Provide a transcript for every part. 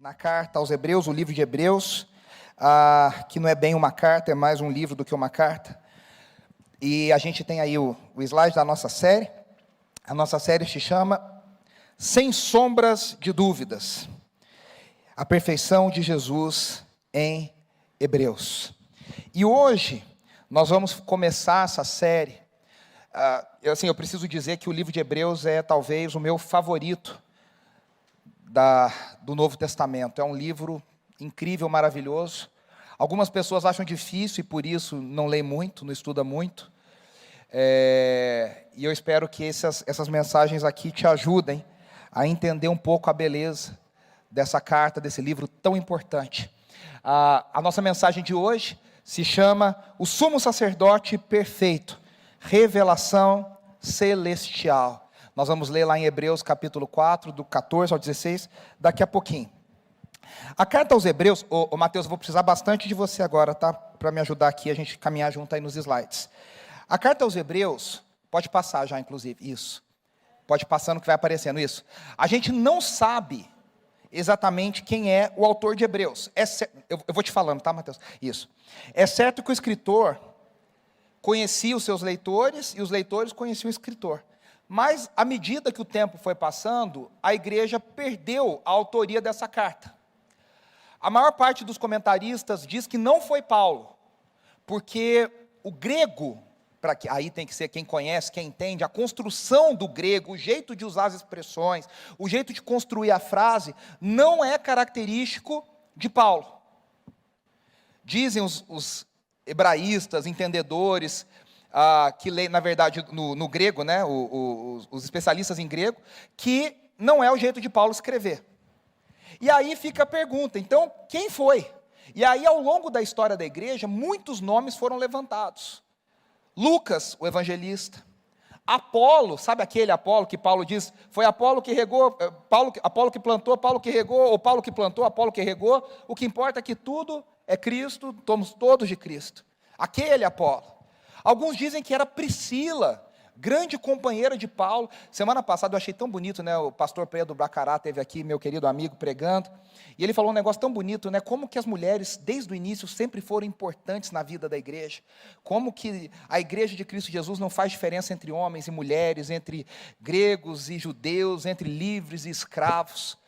na carta aos Hebreus, o livro de Hebreus, que não é bem uma carta, é mais um livro do que uma carta. E a gente tem aí o slide da nossa série. A nossa série se chama Sem Sombras de Dúvidas. A perfeição de Jesus em Hebreus. E hoje nós vamos começar essa série. Eu preciso dizer que o livro de Hebreus é talvez o meu favorito do Novo Testamento. É um livro incrível, maravilhoso. Algumas pessoas acham difícil e por isso não leem muito, não estudam muito. E eu espero que essas mensagens aqui te ajudem a entender um pouco a beleza dessa carta, desse livro tão importante. A nossa mensagem de hoje se chama O Sumo Sacerdote Perfeito, Revelação Celestial. Nós vamos ler lá em Hebreus capítulo 4, do 14 ao 16, daqui a pouquinho. A carta aos Hebreus, Mateus, eu vou precisar bastante de você agora, tá? Para me ajudar aqui, a gente caminhar junto aí nos slides. A carta aos Hebreus, pode passar já, inclusive, isso. Pode passando que vai aparecendo, isso. A gente não sabe exatamente quem é o autor de Hebreus. Eu vou te falando, tá, Mateus? Isso. É certo que o escritor conhecia os seus leitores e os leitores conheciam o escritor. Mas, à medida que o tempo foi passando, a igreja perdeu a autoria dessa carta. A maior parte dos comentaristas diz que não foi Paulo, porque o grego, aí tem que ser quem conhece, quem entende, a construção do grego, o jeito de usar as expressões, o jeito de construir a frase, não é característico de Paulo. Dizem os hebraístas, entendedores, que leem, na verdade, no grego, né, os especialistas em grego, que não é o jeito de Paulo escrever. E aí fica a pergunta, então, quem foi? E aí, ao longo da história da igreja, muitos nomes foram levantados. Lucas, o evangelista. Apolo, sabe aquele Apolo que Paulo diz, foi Apolo que regou, Apolo que plantou, Paulo que regou, ou Paulo que plantou, Apolo que regou, o que importa é que tudo é Cristo, somos todos de Cristo. Aquele Apolo. Alguns dizem que era Priscila, grande companheira de Paulo. Semana passada eu achei tão bonito, né? O pastor Pedro Bracará esteve aqui, meu querido amigo, pregando. E ele falou um negócio tão bonito, né? Como que as mulheres, desde o início, sempre foram importantes na vida da igreja. Como que a igreja de Cristo Jesus não faz diferença entre homens e mulheres, entre gregos e judeus, entre livres e escravos.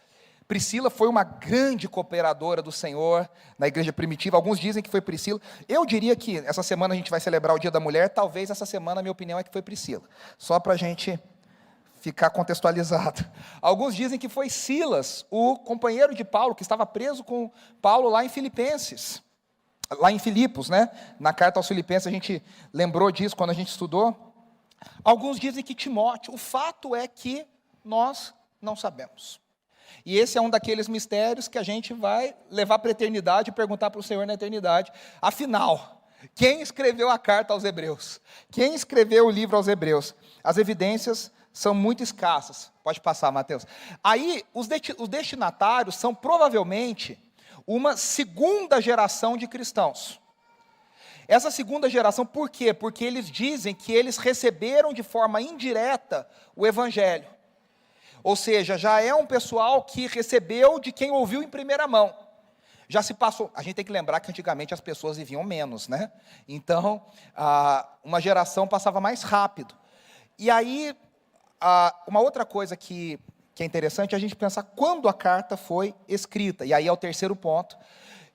Priscila foi uma grande cooperadora do Senhor na igreja primitiva. Alguns dizem que foi Priscila. Eu diria que essa semana a gente vai celebrar o Dia da Mulher. Talvez essa semana, a minha opinião é que foi Priscila. Só para a gente ficar contextualizado. Alguns dizem que foi Silas, o companheiro de Paulo, que estava preso com Paulo lá em Filipenses. Lá em Filipos, né? Na carta aos Filipenses a gente lembrou disso quando a gente estudou. Alguns dizem que Timóteo. O fato é que nós não sabemos. E esse é um daqueles mistérios que a gente vai levar para a eternidade e perguntar para o Senhor na eternidade. Afinal, quem escreveu a carta aos Hebreus? Quem escreveu o livro aos Hebreus? As evidências são muito escassas. Pode passar, Mateus. Aí, os destinatários são provavelmente uma segunda geração de cristãos. Essa segunda geração, por quê? Porque eles dizem que eles receberam de forma indireta o Evangelho. Ou seja, já é um pessoal que recebeu de quem ouviu em primeira mão. Já se passou, a gente tem que lembrar que antigamente as pessoas viviam menos, né? Então, uma geração passava mais rápido. E aí, uma outra coisa que é interessante é a gente pensar quando a carta foi escrita. E aí é o terceiro ponto,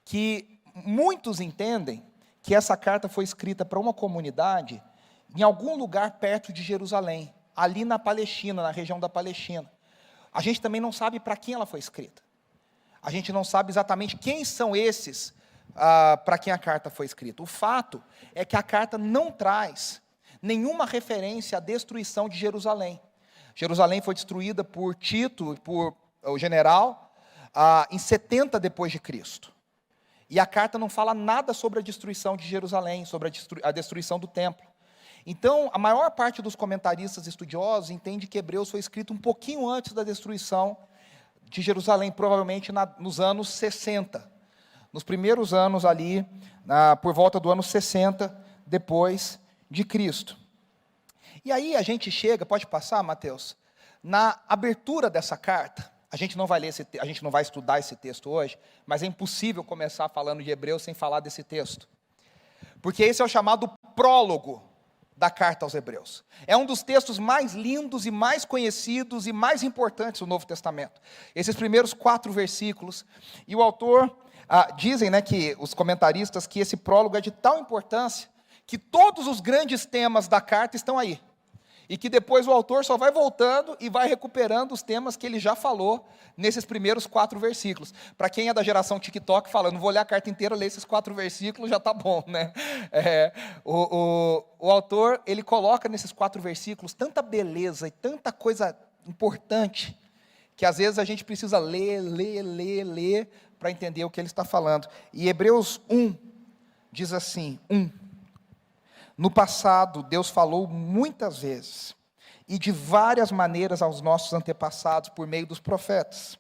que muitos entendem que essa carta foi escrita para uma comunidade em algum lugar perto de Jerusalém, ali na Palestina, na região da Palestina. A gente também não sabe para quem ela foi escrita. A gente não sabe exatamente quem são esses para quem a carta foi escrita. O fato é que a carta não traz nenhuma referência à destruição de Jerusalém. Jerusalém foi destruída por Tito, por o general, em 70 depois de Cristo. E a carta não fala nada sobre a destruição de Jerusalém, sobre a destruição do templo. Então, a maior parte dos comentaristas estudiosos entende que Hebreus foi escrito um pouquinho antes da destruição de Jerusalém, provavelmente nos anos 60. Nos primeiros anos ali, por volta do ano 60, depois de Cristo. E aí a gente chega, pode passar, Mateus, na abertura dessa carta. A gente não vai ler a gente não vai estudar esse texto hoje, mas é impossível começar falando de Hebreus sem falar desse texto. Porque esse é o chamado prólogo da carta aos Hebreus. É um dos textos mais lindos e mais conhecidos e mais importantes do Novo Testamento. Esses primeiros 4 versículos. E o autor, dizem, que os comentaristas, que esse prólogo é de tal importância, que todos os grandes temas da carta estão aí. E que depois o autor só vai voltando e vai recuperando os temas que ele já falou nesses primeiros 4 versículos. Para quem é da geração TikTok, fala, não vou ler a carta inteira, ler esses 4 versículos, já está bom, né? O autor, ele coloca nesses 4 versículos tanta beleza e tanta coisa importante, que às vezes a gente precisa ler, para entender o que ele está falando. E Hebreus 1 diz assim, 1. No passado, Deus falou muitas vezes, e de várias maneiras aos nossos antepassados, por meio dos profetas.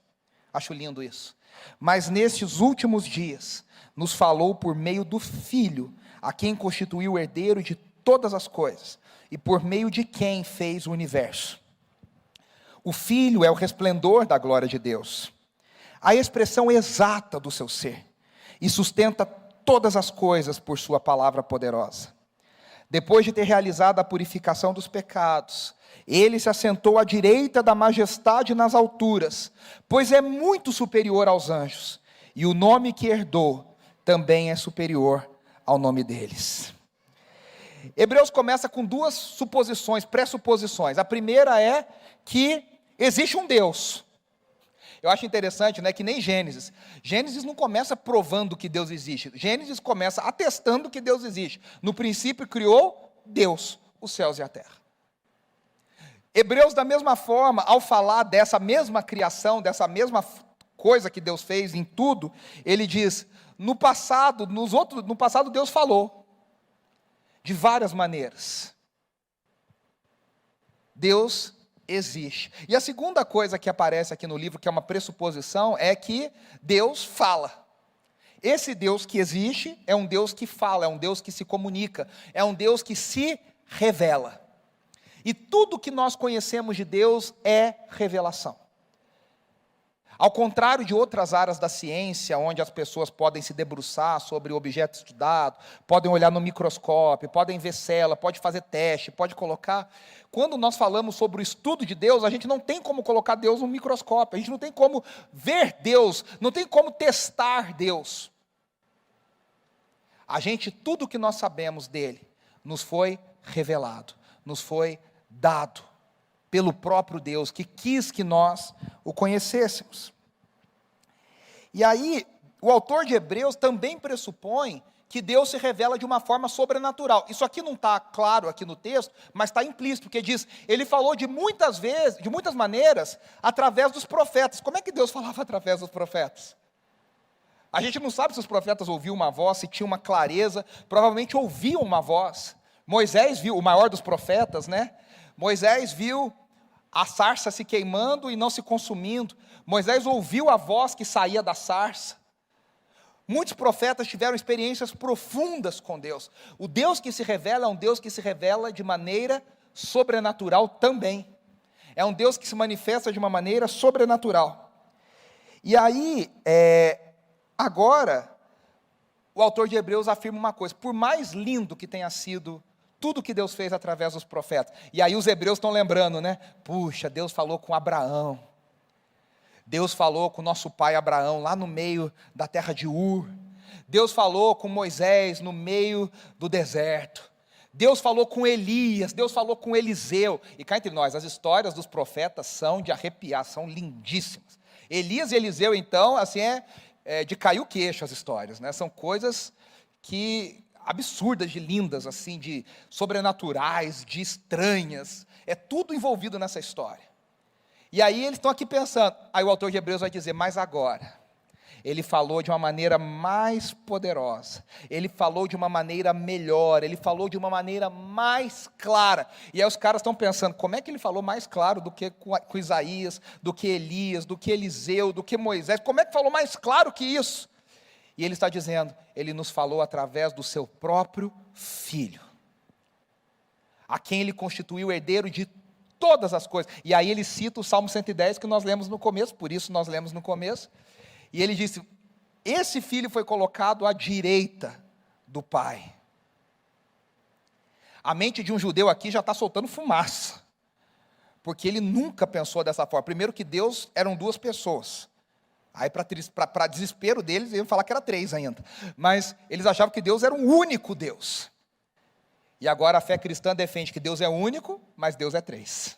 Acho lindo isso. Mas nestes últimos dias, nos falou por meio do Filho, a quem constituiu o herdeiro de todas as coisas, e por meio de quem fez o universo. O Filho é o resplendor da glória de Deus, a expressão exata do seu ser, e sustenta todas as coisas por sua palavra poderosa. Depois de ter realizado a purificação dos pecados, ele se assentou à direita da majestade nas alturas, pois é muito superior aos anjos, e o nome que herdou também é superior ao nome deles. Hebreus começa com 2 suposições, pressuposições. A primeira é que existe um Deus. Eu acho interessante, que nem Gênesis. Gênesis não começa provando que Deus existe. Gênesis começa atestando que Deus existe. No princípio criou Deus, os céus e a terra. Hebreus, da mesma forma, ao falar dessa mesma criação, dessa mesma coisa que Deus fez em tudo, ele diz, no passado Deus falou, de várias maneiras. Deus existe. E a segunda coisa que aparece aqui no livro, que é uma pressuposição, é que Deus fala. Esse Deus que existe é um Deus que fala, é um Deus que se comunica, é um Deus que se revela. E tudo que nós conhecemos de Deus é revelação. Ao contrário de outras áreas da ciência, onde as pessoas podem se debruçar sobre o objeto estudado, podem olhar no microscópio, podem ver célula, pode fazer teste, pode colocar. Quando nós falamos sobre o estudo de Deus, a gente não tem como colocar Deus no microscópio, a gente não tem como ver Deus, não tem como testar Deus. Tudo que nós sabemos dele, nos foi revelado, nos foi dado pelo próprio Deus, que quis que nós o conhecêssemos. E aí, o autor de Hebreus também pressupõe que Deus se revela de uma forma sobrenatural. Isso aqui não está claro aqui no texto, mas está implícito, porque diz, ele falou de muitas vezes, de muitas maneiras, através dos profetas. Como é que Deus falava através dos profetas? A gente não sabe se os profetas ouviam uma voz, se tinha uma clareza, provavelmente ouviam uma voz. Moisés viu, o maior dos profetas, Moisés viu a sarça se queimando e não se consumindo. Moisés ouviu a voz que saía da sarça. Muitos profetas tiveram experiências profundas com Deus. O Deus que se revela é um Deus que se revela de maneira sobrenatural também. É um Deus que se manifesta de uma maneira sobrenatural. E aí, agora, o autor de Hebreus afirma uma coisa, por mais lindo que tenha sido tudo que Deus fez através dos profetas. E aí os hebreus estão lembrando, Puxa, Deus falou com Abraão. Deus falou com nosso pai Abraão, lá no meio da terra de Ur. Deus falou com Moisés no meio do deserto. Deus falou com Elias, Deus falou com Eliseu. E cá entre nós, as histórias dos profetas são de arrepiar, são lindíssimas. Elias e Eliseu, então, assim, de cair o queixo as histórias, São coisas absurdas, de lindas, assim, de sobrenaturais, de estranhas, é tudo envolvido nessa história. E aí eles estão aqui pensando, aí o autor de Hebreus vai dizer, mas agora, ele falou de uma maneira mais poderosa, ele falou de uma maneira melhor, ele falou de uma maneira mais clara, e aí os caras estão pensando, como é que ele falou mais claro do que com Isaías, do que Elias, do que Eliseu, do que Moisés, como é que falou mais claro que isso? E ele está dizendo, ele nos falou através do seu próprio Filho, a quem ele constituiu herdeiro de todas as coisas. E aí ele cita o Salmo 110 que nós lemos no começo, por isso nós lemos no começo. E ele disse, esse filho foi colocado à direita do Pai. A mente de um judeu aqui já está soltando fumaça, porque ele nunca pensou dessa forma. Primeiro que Deus eram duas pessoas. Aí para desespero deles, eles iam falar que era três ainda. Mas eles achavam que Deus era um único Deus. E agora a fé cristã defende que Deus é único, mas Deus é três.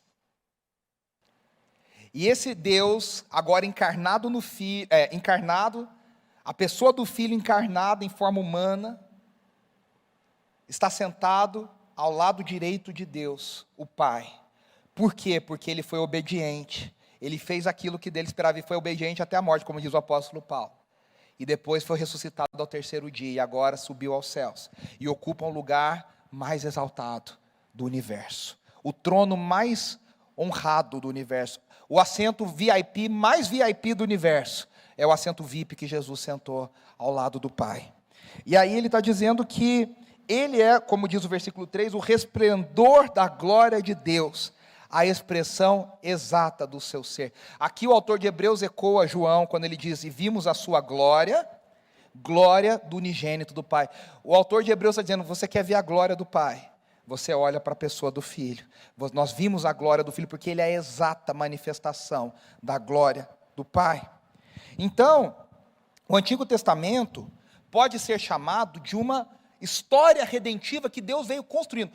E esse Deus, agora encarnado no Filho, a pessoa do Filho encarnada em forma humana, está sentado ao lado direito de Deus, o Pai. Por quê? Porque ele foi obediente. Ele fez aquilo que dele esperava e foi obediente até a morte, como diz o apóstolo Paulo. E depois foi ressuscitado ao terceiro dia, e agora subiu aos céus. E ocupa um lugar mais exaltado do universo. O trono mais honrado do universo. O assento VIP, mais VIP do universo. É o assento VIP que Jesus sentou ao lado do Pai. E aí ele está dizendo que ele é, como diz o versículo 3, o resplendor da glória de Deus, a expressão exata do seu ser. Aqui o autor de Hebreus ecoa João, quando ele diz, e vimos a sua glória, glória do unigênito do Pai. O autor de Hebreus está dizendo, você quer ver a glória do Pai? Você olha para a pessoa do Filho. Nós vimos a glória do Filho, porque ele é a exata manifestação da glória do Pai. Então, o Antigo Testamento pode ser chamado de uma história redentiva que Deus veio construindo.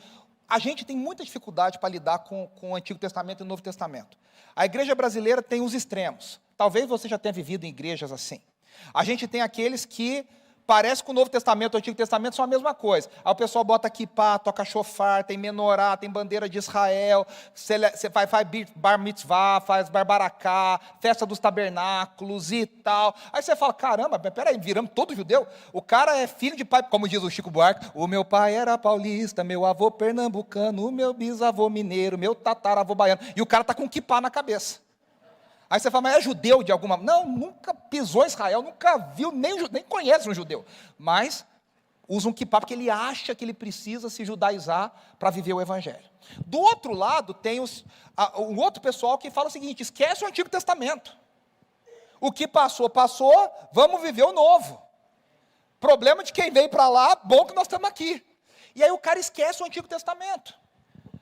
A gente tem muita dificuldade para lidar com o Antigo Testamento e o Novo Testamento. A igreja brasileira tem os extremos. Talvez você já tenha vivido em igrejas assim. A gente tem aqueles que parece que o Novo Testamento e o Antigo Testamento são a mesma coisa. Aí o pessoal bota kippá, toca shofar, tem menorá, tem bandeira de Israel, você faz bar mitzvah, faz barbaracá, festa dos tabernáculos e tal. Aí você fala, caramba, peraí, viramos todo judeu? O cara é filho de pai, como diz o Chico Buarque, o meu pai era paulista, meu avô pernambucano, o meu bisavô mineiro, meu tataravô baiano. E o cara está com kippá na cabeça. Aí você fala, mas é judeu de alguma... Não, nunca pisou em Israel, nunca viu, nem conhece um judeu. Mas usa um kippá porque ele acha que ele precisa se judaizar para viver o Evangelho. Do outro lado, tem um outro pessoal que fala o seguinte, esquece o Antigo Testamento. O que passou, passou, vamos viver o novo. Problema de quem veio para lá, bom que nós estamos aqui. E aí o cara esquece o Antigo Testamento.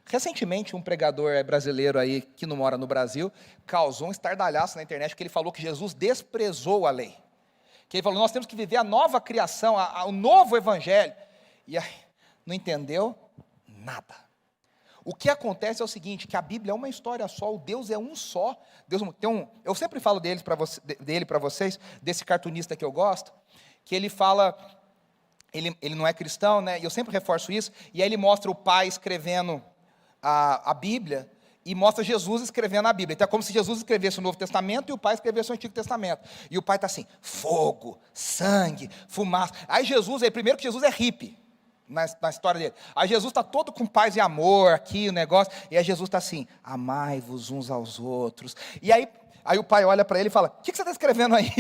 Recentemente, um pregador brasileiro aí, que não mora no Brasil, causou um estardalhaço na internet, porque ele falou que Jesus desprezou a lei. Que ele falou, nós temos que viver a nova criação, o novo evangelho. E aí, não entendeu nada. O que acontece é o seguinte, que a Bíblia é uma história só, o Deus é um só. Deus tem eu sempre falo dele para vocês, desse cartunista que eu gosto, que ele fala, ele não é cristão, né? E eu sempre reforço isso, e aí ele mostra o pai escrevendo a Bíblia, e mostra Jesus escrevendo a Bíblia. Então é como se Jesus escrevesse o Novo Testamento e o pai escrevesse o Antigo Testamento. E o pai está assim, fogo, sangue, fumaça. Aí Jesus, primeiro que Jesus é hippie, na história dele. Aí Jesus está todo com paz e amor aqui, o negócio, e aí Jesus está assim, amai-vos uns aos outros. E aí o pai olha para ele e fala, o que você está escrevendo aí?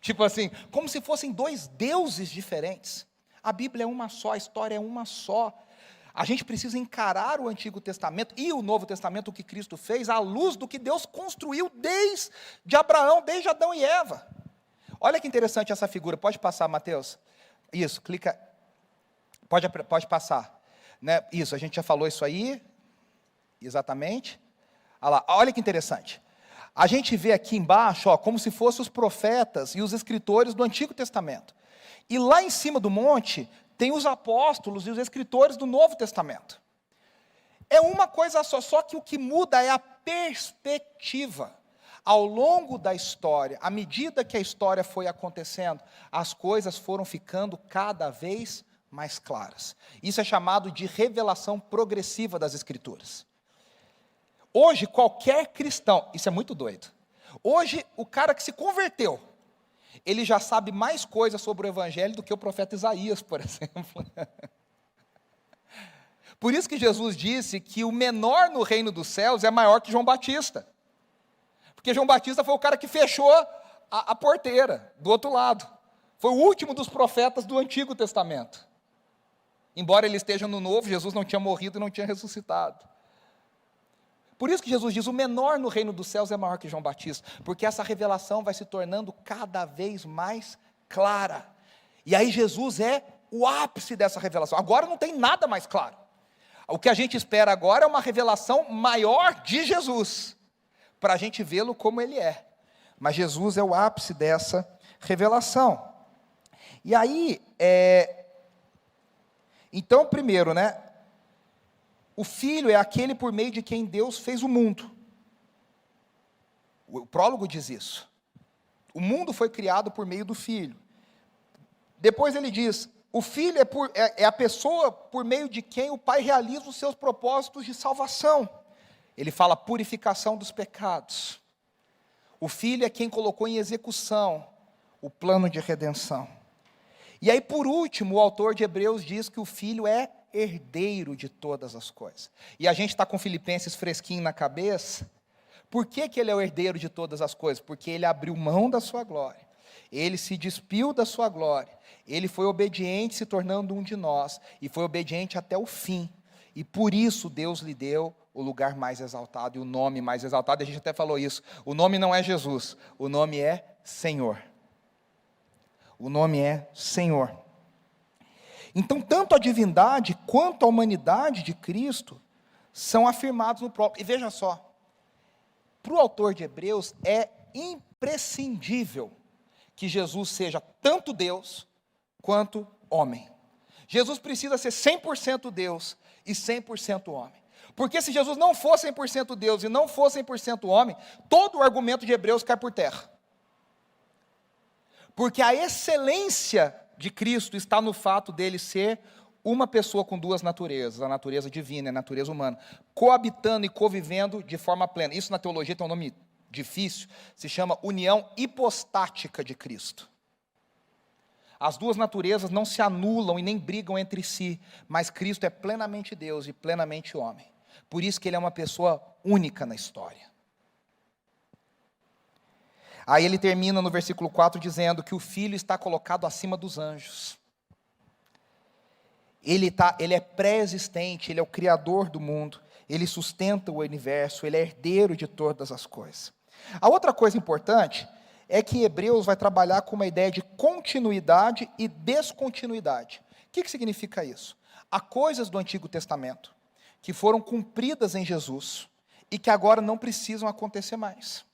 Tipo assim, como se fossem dois deuses diferentes. A Bíblia é uma só, a história é uma só. A gente precisa encarar o Antigo Testamento e o Novo Testamento, o que Cristo fez, à luz do que Deus construiu desde Abraão, desde Adão e Eva. Olha que interessante essa figura. Pode passar, Mateus? Isso, clica. Pode passar. Né? Isso, a gente já falou isso aí. Exatamente. Olha que interessante. A gente vê aqui embaixo, como se fossem os profetas e os escritores do Antigo Testamento. E lá em cima do monte tem os apóstolos e os escritores do Novo Testamento. É uma coisa só que o que muda é a perspectiva. Ao longo da história, à medida que a história foi acontecendo, as coisas foram ficando cada vez mais claras. Isso é chamado de revelação progressiva das Escrituras. Hoje, qualquer cristão, isso é muito doido. Hoje, o cara que se converteu, ele já sabe mais coisas sobre o Evangelho do que o profeta Isaías, por exemplo. Por isso que Jesus disse que o menor no reino dos céus é maior que João Batista. Porque João Batista foi o cara que fechou a porteira do outro lado. Foi o último dos profetas do Antigo Testamento. Embora ele esteja no Novo, Jesus não tinha morrido e não tinha ressuscitado. Por isso que Jesus diz, o menor no reino dos céus é maior que João Batista, porque essa revelação vai se tornando cada vez mais clara. E aí Jesus é o ápice dessa revelação. Agora não tem nada mais claro. O que a gente espera agora é uma revelação maior de Jesus, para a gente vê-lo como ele é. Mas Jesus é o ápice dessa revelação. E aí, então primeiro, o Filho é aquele por meio de quem Deus fez o mundo. O prólogo diz isso. O mundo foi criado por meio do Filho. Depois ele diz, o Filho é a pessoa por meio de quem o Pai realiza os seus propósitos de salvação. Ele fala purificação dos pecados. O Filho é quem colocou em execução o plano de redenção. E aí, por último, o autor de Hebreus diz que o Filho é herdeiro de todas as coisas. E a gente está com Filipenses fresquinho na cabeça. Por que ele é o herdeiro de todas as coisas? Porque ele abriu mão da sua glória. Ele se despiu da sua glória. Ele foi obediente, se tornando um de nós. E foi obediente até o fim. E por isso Deus lhe deu o lugar mais exaltado e o nome mais exaltado. A gente até falou isso. O nome não é Jesus. O nome é Senhor. O nome é Senhor. Então, tanto a divindade quanto a humanidade de Cristo são afirmados no próprio. E veja só, para o autor de Hebreus é imprescindível que Jesus seja tanto Deus quanto homem. Jesus precisa ser 100% Deus e 100% homem. Porque se Jesus não for 100% Deus e não for 100% homem, todo o argumento de Hebreus cai por terra. Porque a excelência de Cristo está no fato dele ser uma pessoa com duas naturezas, a natureza divina e a natureza humana, coabitando e convivendo de forma plena. Isso na teologia tem um nome difícil, se chama união hipostática de Cristo. As duas naturezas não se anulam e nem brigam entre si, mas Cristo é plenamente Deus e plenamente homem. Por isso que ele é uma pessoa única na história. Aí ele termina no versículo 4 dizendo que o Filho está colocado acima dos anjos. Ele é pré-existente, ele é o criador do mundo, ele sustenta o universo, ele é herdeiro de todas as coisas. A outra coisa importante é que Hebreus vai trabalhar com uma ideia de continuidade e descontinuidade. O que significa isso? Há coisas do Antigo Testamento que foram cumpridas em Jesus e que agora não precisam acontecer mais.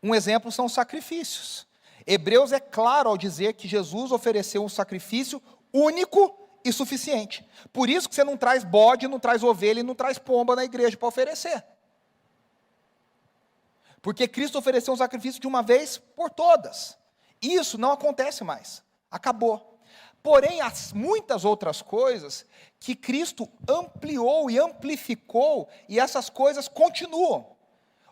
Um exemplo são os sacrifícios. Hebreus é claro ao dizer que Jesus ofereceu um sacrifício único e suficiente. Por isso que você não traz bode, não traz ovelha e não traz pomba na igreja para oferecer. Porque Cristo ofereceu um sacrifício de uma vez por todas. Isso não acontece mais. Acabou. Porém, há muitas outras coisas que Cristo ampliou e amplificou, e essas coisas continuam.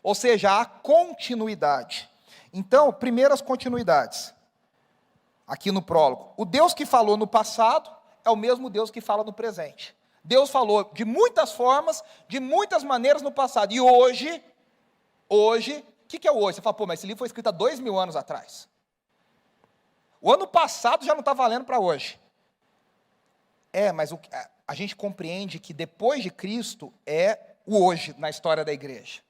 Ou seja, há continuidade. Então, primeiras continuidades. Aqui no prólogo. O Deus que falou no passado é o mesmo Deus que fala no presente. Deus falou de muitas formas, de muitas maneiras no passado. E hoje, o que é o hoje? Você fala, mas esse livro foi escrito há 2000 anos atrás. O ano passado já não está valendo para hoje. Mas a gente compreende que depois de Cristo é o hoje na história da igreja.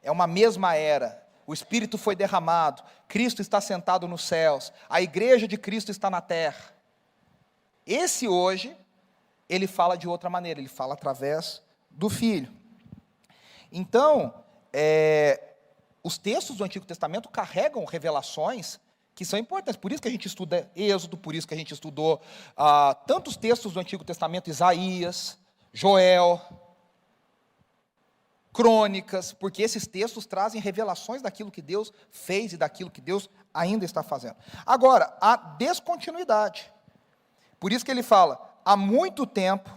É uma mesma era. O Espírito foi derramado. Cristo está sentado nos céus. A igreja de Cristo está na terra. Esse hoje, ele fala de outra maneira. Ele fala através do Filho. Então, os textos do Antigo Testamento carregam revelações que são importantes. Por isso que a gente estuda Êxodo, por isso que a gente estudou tantos textos do Antigo Testamento, Isaías, Joel, Crônicas, porque esses textos trazem revelações daquilo que Deus fez e daquilo que Deus ainda está fazendo. Agora, a descontinuidade. Por isso que ele fala, há muito tempo,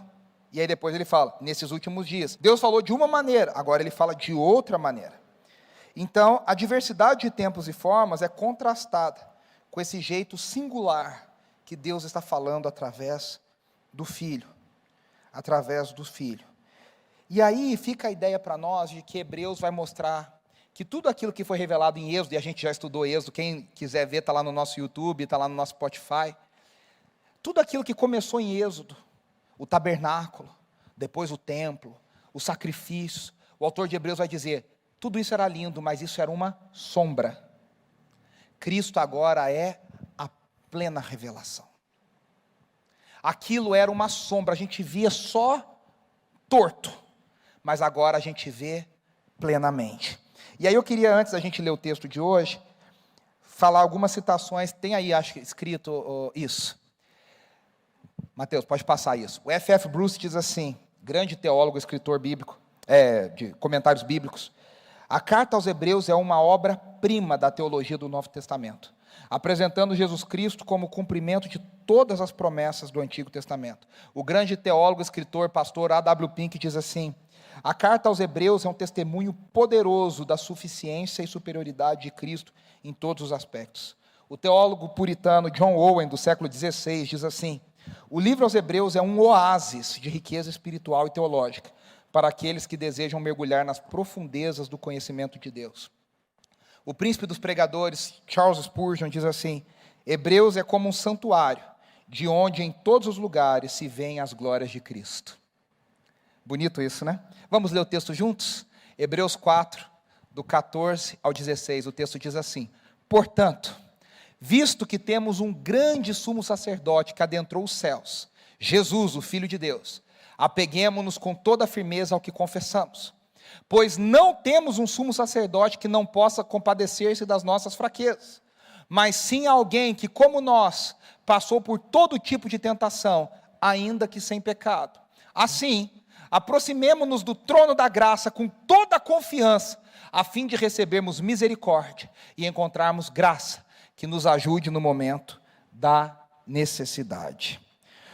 e aí depois ele fala, nesses últimos dias. Deus falou de uma maneira, agora ele fala de outra maneira. Então, a diversidade de tempos e formas é contrastada com esse jeito singular que Deus está falando através do Filho. Através do Filho. E aí fica a ideia para nós de que Hebreus vai mostrar que tudo aquilo que foi revelado em Êxodo, e a gente já estudou Êxodo, quem quiser ver está lá no nosso YouTube, está lá no nosso Spotify, tudo aquilo que começou em Êxodo, o tabernáculo, depois o templo, os sacrifícios. O autor de Hebreus vai dizer, tudo isso era lindo, mas isso era uma sombra. Cristo agora é a plena revelação. Aquilo era uma sombra, a gente via só torto, mas agora a gente vê plenamente. E aí eu queria, antes da gente ler o texto de hoje, falar algumas citações, tem aí, acho que escrito isso. Mateus, pode passar isso. O F.F. Bruce diz assim, grande teólogo, escritor bíblico, de comentários bíblicos, a carta aos Hebreus é uma obra-prima da teologia do Novo Testamento, apresentando Jesus Cristo como cumprimento de todas as promessas do Antigo Testamento. O grande teólogo, escritor, pastor A.W. Pink diz assim, a carta aos Hebreus é um testemunho poderoso da suficiência e superioridade de Cristo em todos os aspectos. O teólogo puritano John Owen, do século XVI, diz assim, o livro aos Hebreus é um oásis de riqueza espiritual e teológica para aqueles que desejam mergulhar nas profundezas do conhecimento de Deus. O príncipe dos pregadores, Charles Spurgeon, diz assim, Hebreus é como um santuário, de onde em todos os lugares se veem as glórias de Cristo. Bonito isso, né? Vamos ler o texto juntos? Hebreus 4, do 14 ao 16, o texto diz assim, portanto, visto que temos um grande sumo sacerdote que adentrou os céus, Jesus, o Filho de Deus, apeguemo-nos com toda a firmeza ao que confessamos, pois não temos um sumo sacerdote que não possa compadecer-se das nossas fraquezas, mas sim alguém que, como nós, passou por todo tipo de tentação, ainda que sem pecado. Assim, aproximemo-nos do trono da graça com toda a confiança, a fim de recebermos misericórdia e encontrarmos graça que nos ajude no momento da necessidade.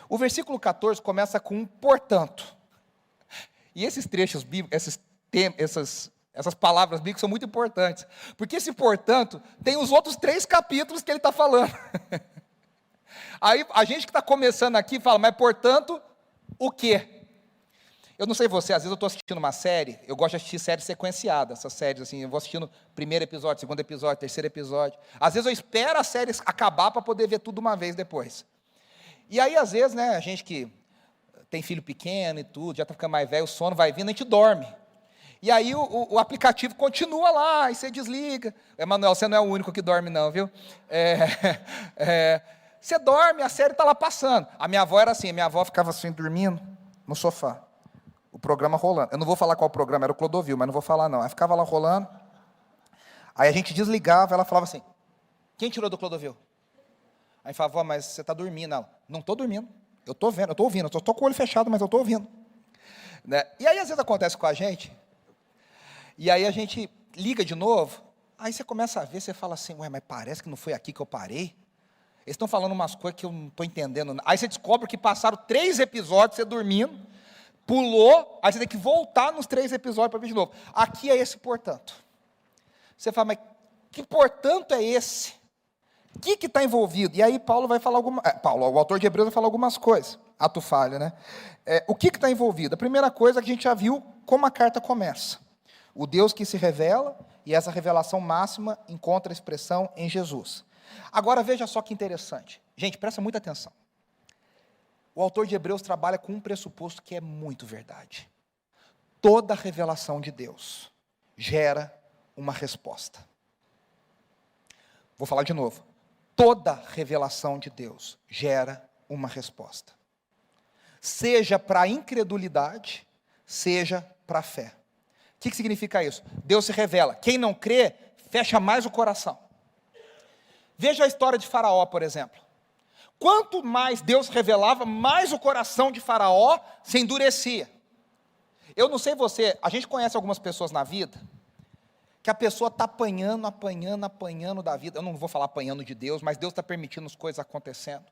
O versículo 14 começa com um portanto. E esses trechos bíblicos, essas palavras bíblicas são muito importantes, porque esse portanto tem os outros 3 capítulos que ele está falando. Aí a gente que está começando aqui fala, mas portanto, o quê? Eu não sei você, às vezes eu estou assistindo uma série, eu gosto de assistir séries sequenciadas, essas séries assim, eu vou assistindo primeiro episódio, segundo episódio, terceiro episódio. Às vezes eu espero a série acabar para poder ver tudo uma vez depois. E aí, às vezes, né, a gente que tem filho pequeno e tudo, já está ficando mais velho, o sono vai vindo, a gente dorme. E aí o aplicativo continua lá, aí você desliga. Emanuel, você não é o único que dorme não, viu? Você dorme, a série está lá passando. A minha avó era assim, minha avó ficava assim, dormindo no sofá. O programa rolando. Eu não vou falar qual programa, era o Clodovil, mas não vou falar não. Aí ficava lá rolando. Aí a gente desligava, ela falava assim, quem tirou do Clodovil? Aí falava, mas você está dormindo. Ela, não estou dormindo, eu estou vendo, eu estou ouvindo, eu estou com o olho fechado, mas eu estou ouvindo. Né? E aí às vezes acontece com a gente, e aí a gente liga de novo, aí você começa a ver, você fala assim, ué, mas parece que não foi aqui que eu parei. Eles estão falando umas coisas que eu não estou entendendo. Aí você descobre que passaram 3 episódios, você dormindo, pulou, aí você tem que voltar nos 3 episódios para ver de novo. Aqui é esse portanto. Você fala, mas que portanto é esse? O que está envolvido? E aí Paulo vai falar o autor de Hebreus vai falar algumas coisas. Ato falho, né? O que está envolvido? A primeira coisa é que a gente já viu como a carta começa. O Deus que se revela, e essa revelação máxima encontra expressão em Jesus. Agora veja só que interessante. Gente, presta muita atenção. O autor de Hebreus trabalha com um pressuposto que é muito verdade. Toda revelação de Deus gera uma resposta. Vou falar de novo. Toda revelação de Deus gera uma resposta. Seja para a incredulidade, seja para a fé. O que significa isso? Deus se revela. Quem não crê, fecha mais o coração. Veja a história de Faraó, por exemplo. Quanto mais Deus revelava, mais o coração de Faraó se endurecia. Eu não sei você, a gente conhece algumas pessoas na vida, que a pessoa está apanhando da vida. Eu não vou falar apanhando de Deus, mas Deus está permitindo as coisas acontecendo.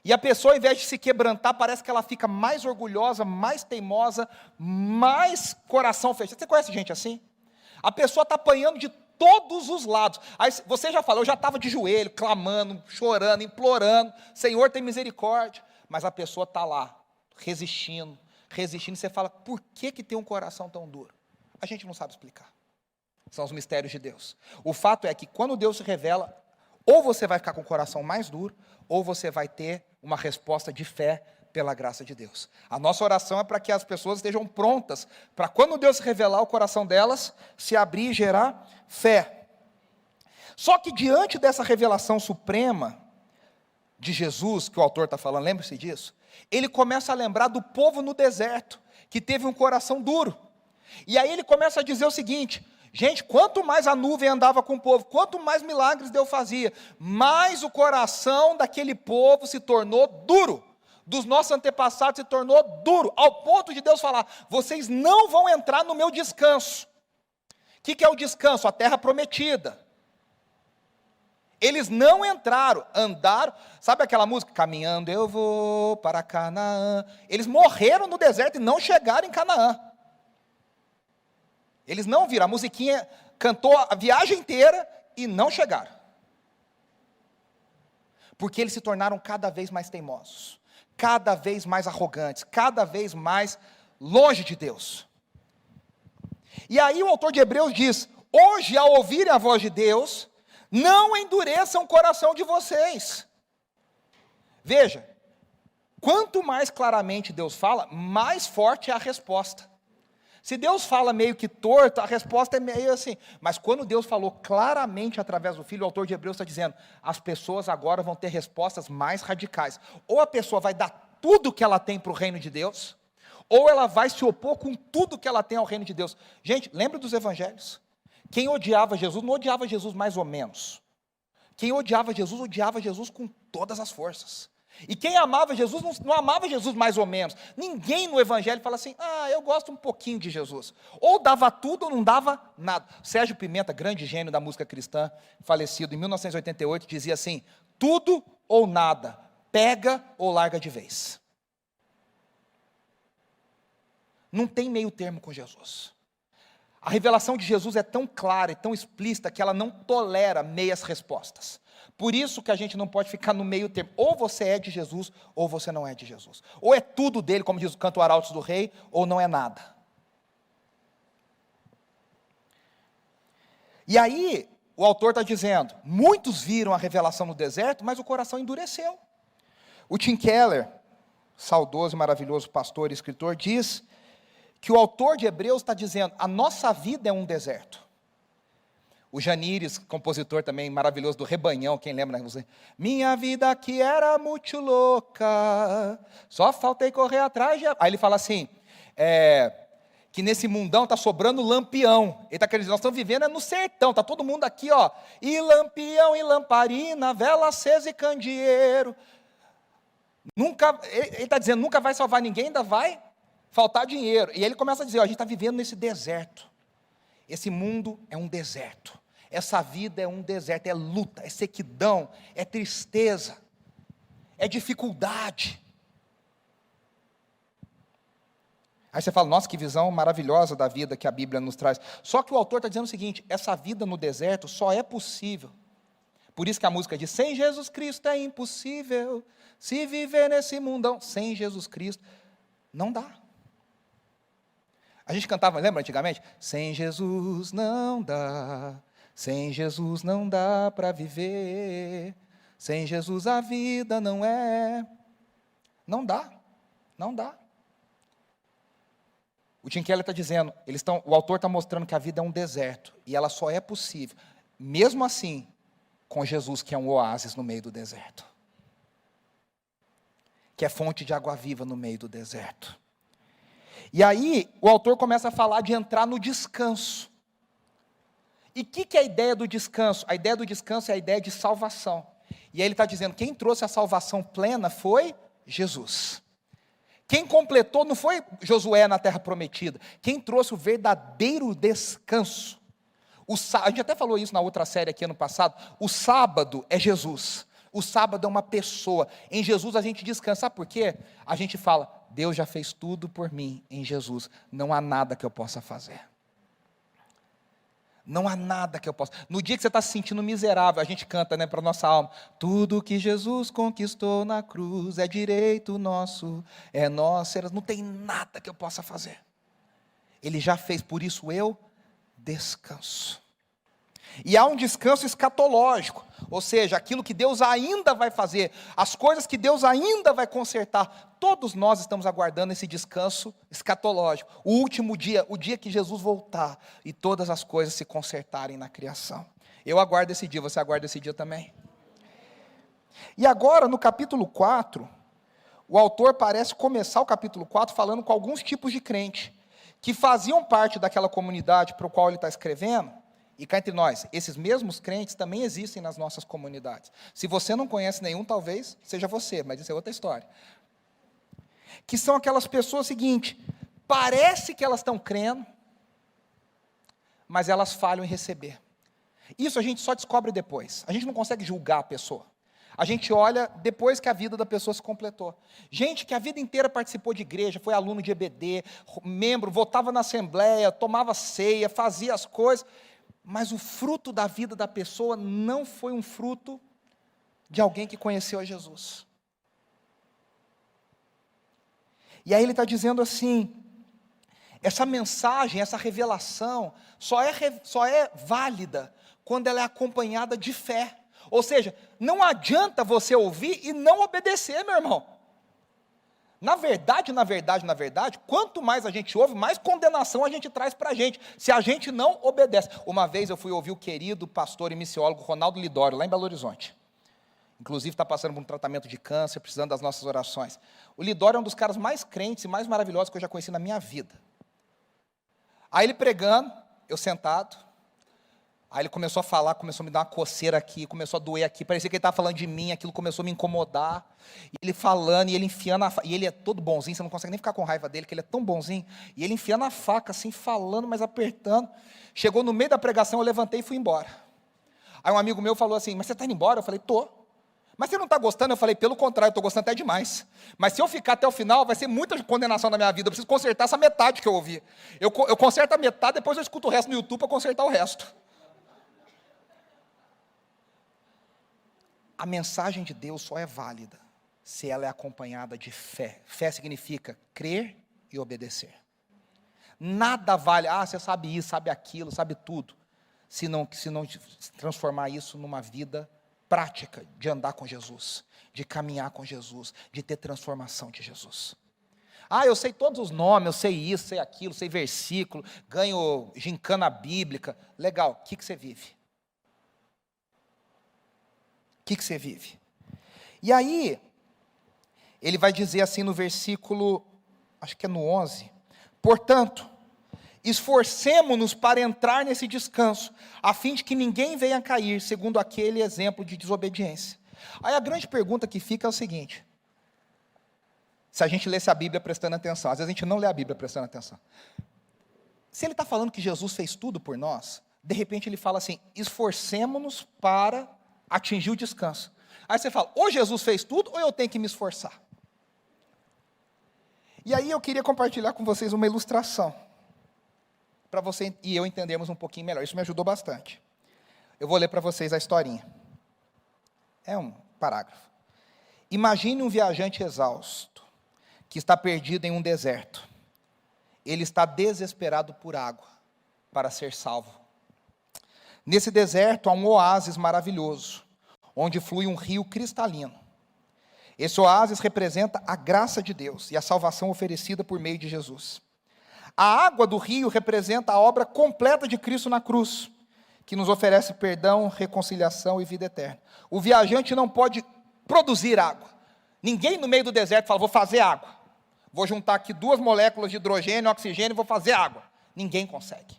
E a pessoa, ao invés de se quebrantar, parece que ela fica mais orgulhosa, mais teimosa, mais coração fechado. Você conhece gente assim? A pessoa está apanhando de todos os lados. Aí você já falou, eu já estava de joelho, clamando, chorando, implorando, Senhor, tem misericórdia. Mas a pessoa está lá, resistindo. E você fala, por que tem um coração tão duro? A gente não sabe explicar. São os mistérios de Deus. O fato é que quando Deus se revela, ou você vai ficar com o coração mais duro, ou você vai ter uma resposta de fé pela graça de Deus. A nossa oração é para que as pessoas estejam prontas, para quando Deus revelar o coração delas, se abrir e gerar fé. Só que diante dessa revelação suprema de Jesus, que o autor está falando, lembre-se disso, ele começa a lembrar do povo no deserto, que teve um coração duro. E aí ele começa a dizer o seguinte: gente, quanto mais a nuvem andava com o povo, quanto mais milagres Deus fazia, mais o coração daquele povo se tornou duro, dos nossos antepassados se tornou duro, ao ponto de Deus falar: vocês não vão entrar no meu descanso. O que é o descanso? A terra prometida. Eles não entraram, andaram, sabe aquela música? Caminhando eu vou para Canaã. Eles morreram no deserto e não chegaram em Canaã. Eles não viram, a musiquinha cantou a viagem inteira e não chegaram. Porque eles se tornaram cada vez mais teimosos, cada vez mais arrogantes, cada vez mais longe de Deus. E aí o autor de Hebreus diz: hoje, ao ouvirem a voz de Deus, não endureçam o coração de vocês. Veja, quanto mais claramente Deus fala, mais forte é a resposta. Se Deus fala meio que torto, a resposta é meio assim. Mas quando Deus falou claramente através do Filho, o autor de Hebreus está dizendo: as pessoas agora vão ter respostas mais radicais. Ou a pessoa vai dar tudo que ela tem para o reino de Deus, ou ela vai se opor com tudo que ela tem ao reino de Deus. Gente, lembra dos evangelhos? Quem odiava Jesus, não odiava Jesus mais ou menos. Quem odiava Jesus com todas as forças. E quem amava Jesus, não amava Jesus mais ou menos. Ninguém no evangelho fala assim: eu gosto um pouquinho de Jesus. Ou dava tudo ou não dava nada. Sérgio Pimenta, grande gênio da música cristã, falecido em 1988, dizia assim: tudo ou nada, pega ou larga de vez. Não tem meio termo com Jesus. A revelação de Jesus é tão clara e tão explícita que ela não tolera meias respostas. Por isso que a gente não pode ficar no meio termo. Ou você é de Jesus, ou você não é de Jesus. Ou é tudo dele, como diz o canto Arautos do Rei, ou não é nada. E aí, o autor está dizendo: muitos viram a revelação no deserto, mas o coração endureceu. O Tim Keller, saudoso e maravilhoso pastor e escritor, diz que o autor de Hebreus está dizendo: a nossa vida é um deserto. O Janires, compositor também maravilhoso do Rebanhão, quem lembra? Minha vida aqui era muito louca, só faltei correr atrás de... Aí ele fala assim, que nesse mundão está sobrando lampião. Ele está querendo dizer: nós estamos vivendo no sertão, está todo mundo aqui, ó, e lampião e lamparina, vela acesa e candeeiro. Ele está dizendo, nunca vai salvar ninguém, ainda vai faltar dinheiro. E ele começa a dizer: a gente está vivendo nesse deserto. Esse mundo é um deserto. Essa vida é um deserto. É luta, é sequidão, é tristeza, é dificuldade. Aí você fala: nossa, que visão maravilhosa da vida que a Bíblia nos traz. Só que o autor está dizendo o seguinte: essa vida no deserto só é possível. Por isso que a música diz: sem Jesus Cristo é impossível se viver nesse mundão. Sem Jesus Cristo não dá. A gente cantava, lembra antigamente? Sem Jesus não dá, sem Jesus não dá para viver, sem Jesus a vida não é. Não dá, não dá. O Tim Keller está dizendo, o autor está mostrando que a vida é um deserto, e ela só é possível, mesmo assim, com Jesus, que é um oásis no meio do deserto, que é fonte de água viva no meio do deserto. E aí, o autor começa a falar de entrar no descanso. E o que é a ideia do descanso? A ideia do descanso é a ideia de salvação. E aí ele está dizendo, quem trouxe a salvação plena foi Jesus. Quem completou não foi Josué na terra prometida. Quem trouxe o verdadeiro descanso. A gente até falou isso na outra série aqui ano passado. O sábado é Jesus. O sábado é uma pessoa. Em Jesus a gente descansa. Sabe por quê? A gente fala: Deus já fez tudo por mim em Jesus. Não há nada que eu possa fazer. Não há nada que eu possa. No dia que você está se sentindo miserável, a gente canta, para a nossa alma: tudo que Jesus conquistou na cruz é direito nosso, é nosso. Não tem nada que eu possa fazer. Ele já fez, por isso eu descanso. E há um descanso escatológico. Ou seja, aquilo que Deus ainda vai fazer, as coisas que Deus ainda vai consertar. Todos nós estamos aguardando esse descanso escatológico, o último dia, o dia que Jesus voltar e todas as coisas se consertarem na criação. Eu aguardo esse dia, você aguarda esse dia também? E agora, no capítulo 4, o autor parece começar o capítulo 4 falando com alguns tipos de crente, que faziam parte daquela comunidade para o qual ele está escrevendo. E cá entre nós, esses mesmos crentes também existem nas nossas comunidades. Se você não conhece nenhum, talvez seja você, mas isso é outra história. Que são aquelas pessoas seguinte, parece que elas estão crendo, mas elas falham em receber. Isso a gente só descobre depois. A gente não consegue julgar a pessoa. A gente olha depois que a vida da pessoa se completou. Gente que a vida inteira participou de igreja, foi aluno de EBD, membro, votava na assembleia, tomava ceia, fazia as coisas, mas o fruto da vida da pessoa não foi um fruto de alguém que conheceu a Jesus. E aí ele está dizendo assim, essa mensagem, essa revelação, só é válida quando ela é acompanhada de fé. Ou seja, não adianta você ouvir e não obedecer, meu irmão. Na verdade, quanto mais a gente ouve, mais condenação a gente traz para a gente, se a gente não obedece. Uma vez eu fui ouvir o querido pastor e missiólogo Ronaldo Lidório, lá em Belo Horizonte. Inclusive está passando por um tratamento de câncer, precisando das nossas orações. O Lidório é um dos caras mais crentes e mais maravilhosos que eu já conheci na minha vida. Aí ele pregando, eu sentado. Aí ele começou a falar, começou a me dar uma coceira aqui, começou a doer aqui, parecia que ele estava falando de mim, aquilo começou a me incomodar, e ele falando, e ele enfiando a faca, e ele é todo bonzinho, você não consegue nem ficar com raiva dele, que ele é tão bonzinho, e ele enfiando a faca assim, falando, mas apertando, chegou no meio da pregação, eu levantei e fui embora. Aí um amigo meu falou assim, mas você está indo embora? Eu falei, tô. Mas você não está gostando? Eu falei, pelo contrário, eu estou gostando até demais, mas se eu ficar até o final, vai ser muita condenação na minha vida, eu preciso consertar essa metade que eu ouvi, eu conserto a metade, depois eu escuto o resto no YouTube para consertar o resto. A mensagem de Deus só é válida se ela é acompanhada de fé. Fé significa crer e obedecer. Nada vale, você sabe isso, sabe aquilo, sabe tudo, se não transformar isso numa vida prática de andar com Jesus, de caminhar com Jesus, de ter transformação de Jesus. Eu sei todos os nomes, eu sei isso, sei aquilo, sei versículo, ganho gincana bíblica. Legal, o que você vive? O que você vive? E aí, ele vai dizer assim no versículo, acho que é no 11, portanto, esforcemo-nos para entrar nesse descanso, a fim de que ninguém venha cair, segundo aquele exemplo de desobediência. Aí a grande pergunta que fica é o seguinte, se a gente lesse a Bíblia prestando atenção, às vezes a gente não lê a Bíblia prestando atenção, se ele está falando que Jesus fez tudo por nós, de repente ele fala assim, esforcemo-nos para atingir o descanso. Aí você fala, ou Jesus fez tudo, ou eu tenho que me esforçar. E aí eu queria compartilhar com vocês uma ilustração, para você e eu entendermos um pouquinho melhor. Isso me ajudou bastante. Eu vou ler para vocês a historinha. É um parágrafo. Imagine um viajante exausto, que está perdido em um deserto. Ele está desesperado por água, para ser salvo. Nesse deserto há um oásis maravilhoso, onde flui um rio cristalino. Esse oásis representa a graça de Deus e a salvação oferecida por meio de Jesus. A água do rio representa a obra completa de Cristo na cruz, que nos oferece perdão, reconciliação e vida eterna. O viajante não pode produzir água. Ninguém no meio do deserto fala, vou fazer água. Vou juntar aqui 2 moléculas de hidrogênio e oxigênio e vou fazer água. Ninguém consegue.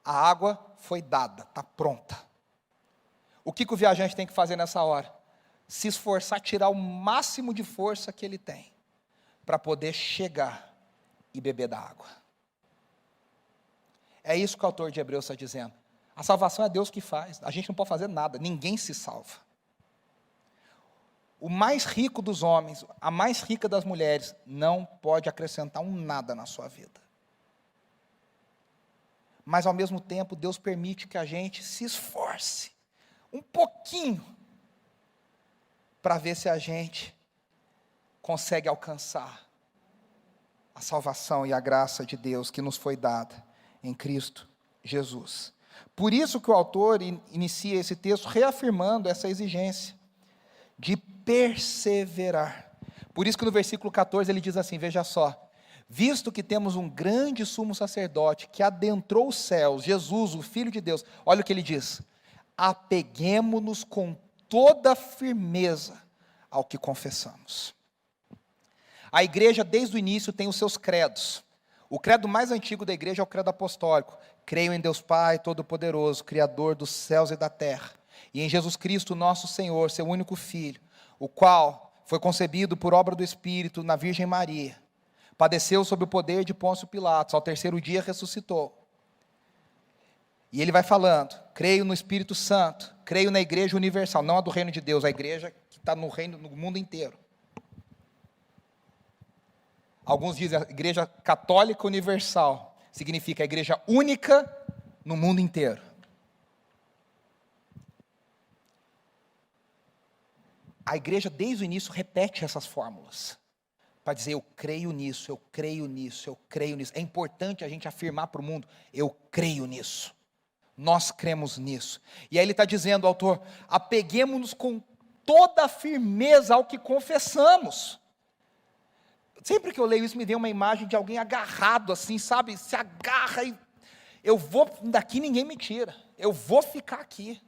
A água foi dada, está pronta. O que o viajante tem que fazer nessa hora? Se esforçar, tirar o máximo de força que ele tem, para poder chegar e beber da água. É isso que o autor de Hebreus está dizendo. A salvação é Deus que faz, a gente não pode fazer nada, ninguém se salva. O mais rico dos homens, a mais rica das mulheres, não pode acrescentar um nada na sua vida. Mas ao mesmo tempo, Deus permite que a gente se esforce um pouquinho para ver se a gente consegue alcançar a salvação e a graça de Deus que nos foi dada em Cristo Jesus. Por isso que o autor inicia esse texto reafirmando essa exigência de perseverar. Por isso que no versículo 14 ele diz assim, veja só, visto que temos um grande sumo sacerdote que adentrou os céus, Jesus, o Filho de Deus, olha o que ele diz, apeguemo-nos com toda firmeza ao que confessamos. A igreja desde o início tem os seus credos. O credo mais antigo da igreja é o credo apostólico. Creio em Deus Pai Todo-Poderoso, Criador dos céus e da terra, e em Jesus Cristo nosso Senhor, seu único Filho, o qual foi concebido por obra do Espírito na Virgem Maria, padeceu sob o poder de Pôncio Pilatos, ao terceiro dia ressuscitou. E ele vai falando, creio no Espírito Santo, creio na igreja universal, não a do reino de Deus, a igreja que está no reino, no mundo inteiro. Alguns dizem a igreja católica universal, significa a igreja única no mundo inteiro. A igreja desde o início repete essas fórmulas, para dizer eu creio nisso, eu creio nisso, eu creio nisso. É importante a gente afirmar para o mundo, eu creio nisso, nós cremos nisso. E aí ele está dizendo, o autor, apeguemos-nos com toda a firmeza ao que confessamos. Sempre que eu leio isso, me vem uma imagem de alguém agarrado assim, sabe? Se agarra e eu vou, daqui ninguém me tira. Eu vou ficar aqui.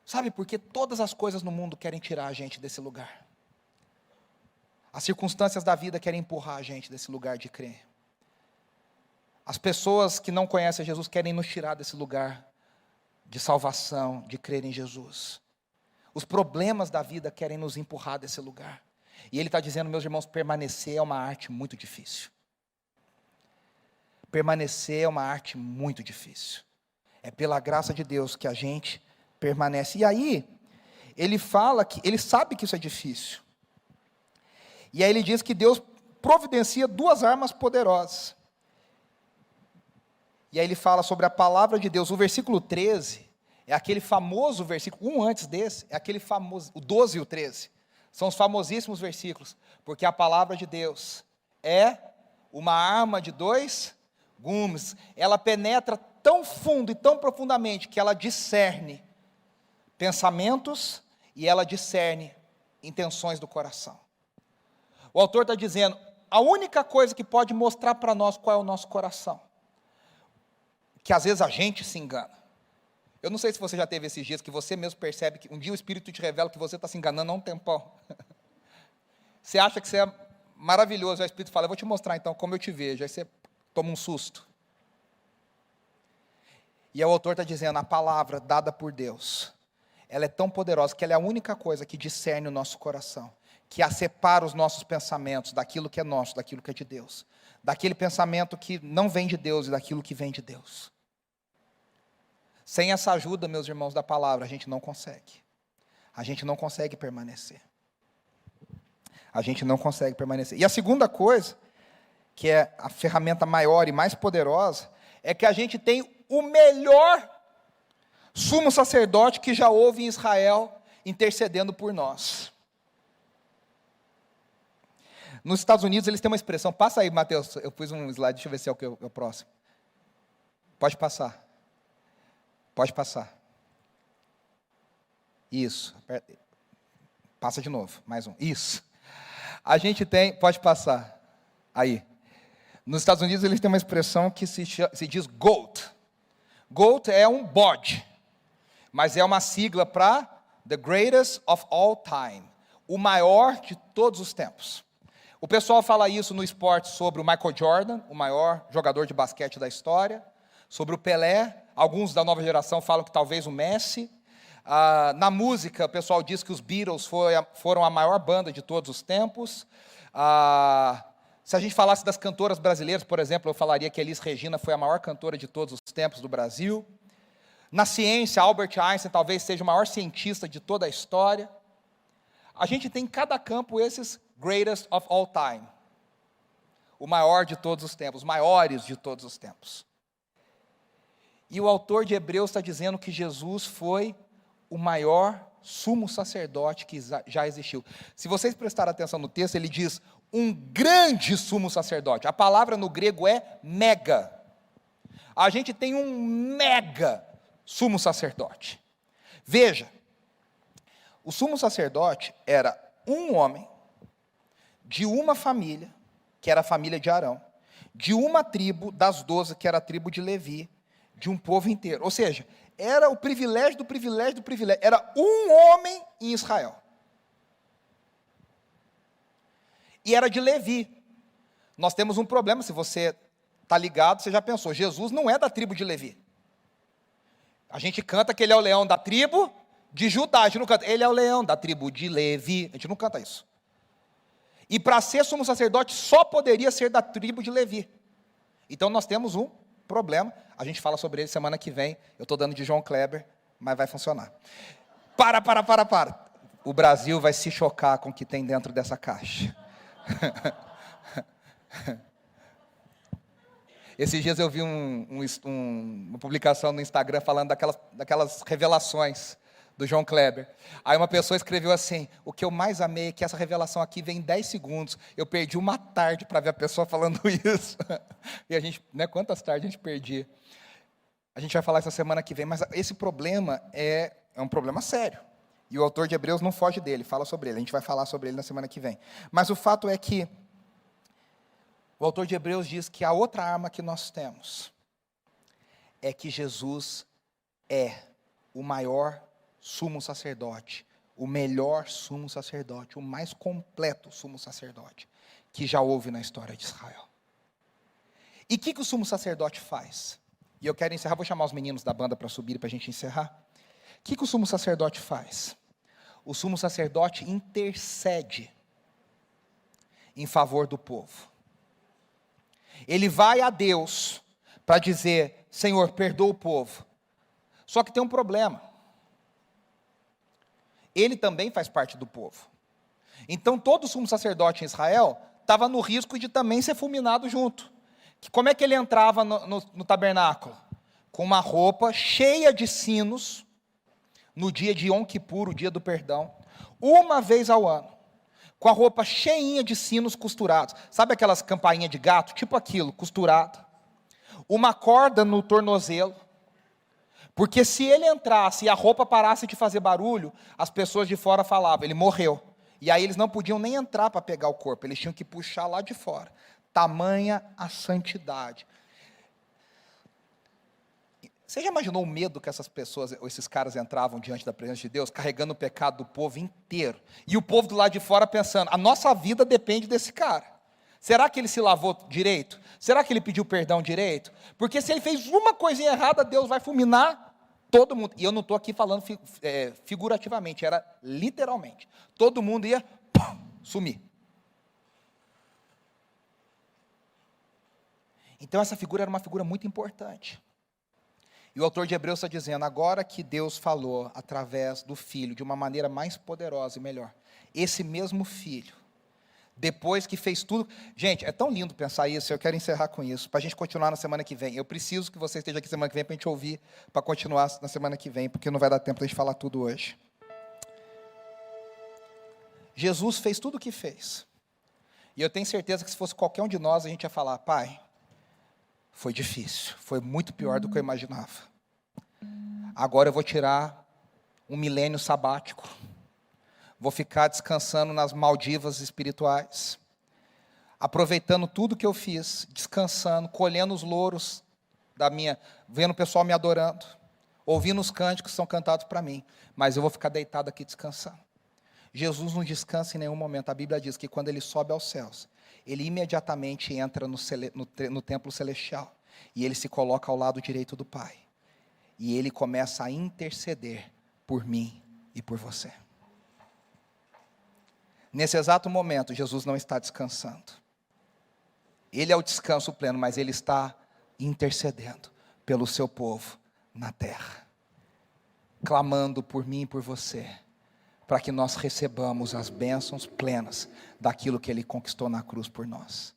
Sabe, porque todas as coisas no mundo querem tirar a gente desse lugar. As circunstâncias da vida querem empurrar a gente desse lugar de crer. As pessoas que não conhecem Jesus querem nos tirar desse lugar de salvação, de crer em Jesus. Os problemas da vida querem nos empurrar desse lugar. E ele está dizendo, meus irmãos, permanecer é uma arte muito difícil. Permanecer é uma arte muito difícil. É pela graça de Deus que a gente permanece. E aí, ele fala que, ele sabe que isso é difícil. E aí ele diz que Deus providencia duas armas poderosas. E aí ele fala sobre a palavra de Deus. O versículo 13 é aquele famoso versículo, um antes desse, é aquele famoso, o 12 e o 13. São os famosíssimos versículos, porque a palavra de Deus é uma arma de dois gumes. Ela penetra tão fundo e tão profundamente que ela discerne pensamentos e ela discerne intenções do coração. O autor está dizendo, a única coisa que pode mostrar para nós qual é o nosso coração, que às vezes a gente se engana. Eu não sei se você já teve esses dias que você mesmo percebe que um dia o Espírito te revela que você está se enganando há um tempão. Você acha que você é maravilhoso, aí o Espírito fala, eu vou te mostrar então como eu te vejo, aí você toma um susto. E o autor está dizendo, a palavra dada por Deus, ela é tão poderosa que ela é a única coisa que discerne o nosso coração, que a separa os nossos pensamentos daquilo que é nosso, daquilo que é de Deus, daquele pensamento que não vem de Deus e daquilo que vem de Deus. Sem essa ajuda, meus irmãos, da palavra, a gente não consegue. A gente não consegue permanecer. A gente não consegue permanecer. E a segunda coisa, que é a ferramenta maior e mais poderosa, é que a gente tem o melhor sumo sacerdote que já houve em Israel intercedendo por nós. Nos Estados Unidos eles têm uma expressão, passa aí, Mateus, eu pus um slide, deixa eu ver se é o próximo. Pode passar. Pode passar. Isso. Passa de novo, mais um. Isso. A gente tem, pode passar. Aí. Nos Estados Unidos eles têm uma expressão que se diz GOAT. GOAT é um bode, mas é uma sigla para The Greatest of All Time. O maior de todos os tempos. O pessoal fala isso no esporte sobre o Michael Jordan, o maior jogador de basquete da história, sobre o Pelé. Alguns da nova geração falam que talvez o Messi. Na música, o pessoal diz que os Beatles foram a maior banda de todos os tempos. Se a gente falasse das cantoras brasileiras, por exemplo, eu falaria que Elis Regina foi a maior cantora de todos os tempos do Brasil. Na ciência, Albert Einstein talvez seja o maior cientista de toda a história. A gente tem em cada campo esses greatest of all time. O maior de todos os tempos, os maiores de todos os tempos. E o autor de Hebreus está dizendo que Jesus foi o maior sumo sacerdote que já existiu. Se vocês prestarem atenção no texto, ele diz, um grande sumo sacerdote. A palavra no grego é mega. a gente tem um mega sumo sacerdote. Veja, o sumo sacerdote era um homem de uma família, que era a família de Arão, de uma tribo das 12, que era a tribo de Levi, de um povo inteiro. Ou seja, era o privilégio do privilégio do privilégio. Era um homem em Israel. E era de Levi. Nós temos um problema, se você está ligado, você já pensou, Jesus não é da tribo de Levi. A gente canta que ele é o leão da tribo de Judá, a gente não canta, ele é o leão da tribo de Levi, a gente não canta isso. E para ser sumo sacerdote, só poderia ser da tribo de Levi. Então nós temos um problema, a gente fala sobre ele semana que vem, eu estou dando de João Kleber, mas vai funcionar. Para. O Brasil vai se chocar com o que tem dentro dessa caixa. Esses dias eu vi uma publicação no Instagram falando daquelas revelações do João Kleber. Aí uma pessoa escreveu assim: o que eu mais amei é que essa revelação aqui vem em 10 segundos. Eu perdi uma tarde para ver a pessoa falando isso. E a gente, né, quantas tardes a gente perdia? A gente vai falar essa semana que vem, mas esse problema é um problema sério. E o autor de Hebreus não foge dele, fala sobre ele. A gente vai falar sobre ele na semana que vem. Mas o fato é que o autor de Hebreus diz que a outra arma que nós temos é que Jesus é o maior sumo sacerdote, o melhor sumo sacerdote, o mais completo sumo sacerdote que já houve na história de Israel. E o que o sumo sacerdote faz? E eu quero encerrar, vou chamar os meninos da banda para subir para a gente encerrar. O que o sumo sacerdote faz? O sumo sacerdote intercede em favor do povo. Ele vai a Deus para dizer: Senhor, perdoa o povo. Só que tem um problema. Ele também faz parte do povo. Então todo sumo sacerdote em Israel estava no risco de também ser fulminado junto. Como é que ele entrava no tabernáculo? Com uma roupa cheia de sinos, no dia de Yom Kippur, o dia do perdão, uma vez ao ano, com a roupa cheinha de sinos costurados. Sabe aquelas campainhas de gato? Tipo aquilo, costurado. Uma corda no tornozelo. Porque se ele entrasse e a roupa parasse de fazer barulho, as pessoas de fora falavam: ele morreu. E aí eles não podiam nem entrar para pegar o corpo, eles tinham que puxar lá de fora. Tamanha a santidade. Você já imaginou o medo que essas pessoas, ou esses caras entravam diante da presença de Deus, carregando o pecado do povo inteiro? E o povo do lado de fora pensando: a nossa vida depende desse cara. Será que ele se lavou direito? Será que ele pediu perdão direito? Porque se ele fez uma coisinha errada, Deus vai fulminar todo mundo. E eu não estou aqui falando figurativamente, era literalmente. Todo mundo ia sumir. Então essa figura era uma figura muito importante. E o autor de Hebreus está dizendo: agora que Deus falou através do Filho de uma maneira mais poderosa e melhor, esse mesmo Filho, depois que fez tudo... Gente, é tão lindo pensar isso, eu quero encerrar com isso, para a gente continuar na semana que vem. Eu preciso que você esteja aqui semana que vem para a gente ouvir, para continuar na semana que vem, porque não vai dar tempo de a gente falar tudo hoje. Jesus fez tudo o que fez. E eu tenho certeza que se fosse qualquer um de nós, a gente ia falar: Pai, foi difícil, foi muito pior do que eu imaginava. Agora eu vou tirar um milênio sabático. Vou ficar descansando nas Maldivas espirituais. Aproveitando tudo que eu fiz, descansando, colhendo os louros vendo o pessoal me adorando, ouvindo os cânticos que são cantados para mim. Mas eu vou ficar deitado aqui descansando. Jesus não descansa em nenhum momento. A Bíblia diz que quando ele sobe aos céus, ele imediatamente entra no templo celestial. E ele se coloca ao lado direito do Pai. E ele começa a interceder por mim e por você. Nesse exato momento, Jesus não está descansando. Ele é o descanso pleno, mas ele está intercedendo pelo seu povo na terra. Clamando por mim e por você, para que nós recebamos as bênçãos plenas daquilo que ele conquistou na cruz por nós.